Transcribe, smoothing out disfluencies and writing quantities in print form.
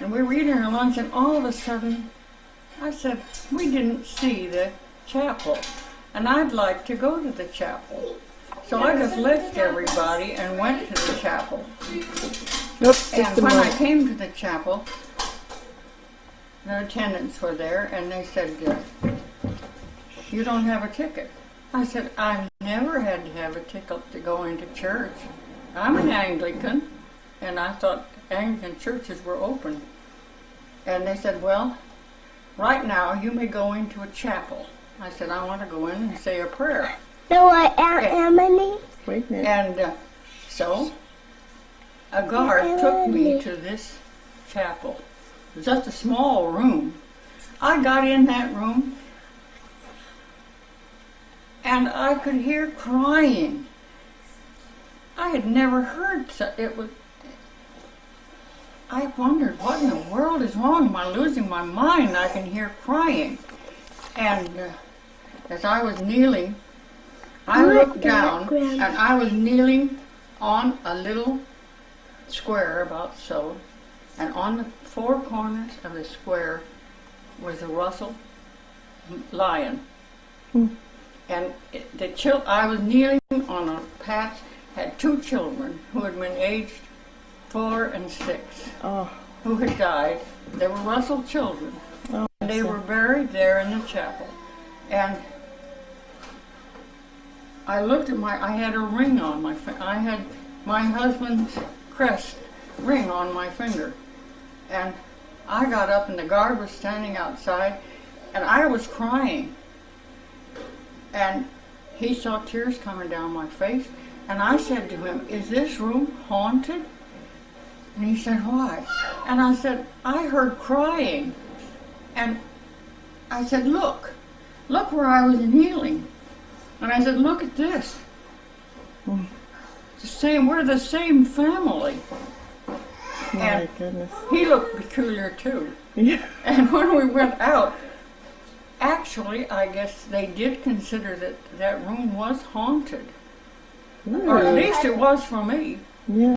And we were eating our lunch, and all of a sudden, I said, we didn't see the chapel, and I'd like to go to the chapel. So I just left everybody and went to the chapel. And when I came to the chapel, the attendants were there, and they said, you don't have a ticket. I said, I've never had to have a ticket to go into church. I'm an Anglican, and I thought Anglican churches were open. And they said, well, right now you may go into a chapel. I said, I want to go in and say a prayer. No, I am Emily. Wait a minute. And so a guard took me to this chapel. It was just a small room. I got in that room, and I could hear crying. I had never heard it was. I wondered, what in the world is wrong? Am I losing my mind? I can hear crying. And as I was kneeling, I looked down, and I was kneeling on a little square about so, and on the four corners of the square was a Russell lion. And I was kneeling on a patch, had two children who had been aged 4 and 6, who had died. They were Russell children. And they were buried there in the chapel. And I looked at I had a ring on my finger. I had my husband's crest ring on my finger. And I got up, and the guard was standing outside, and I was crying. And he saw tears coming down my face, and I said to him, is this room haunted? And he said, why? And I said, I heard crying. And I said, look where I was kneeling. And I said, look at this. We're the same family. My goodness. He looked peculiar too. Yeah. And when we went out, actually, I guess they did consider that that room was haunted. Ooh. Or at least it was for me. Yeah.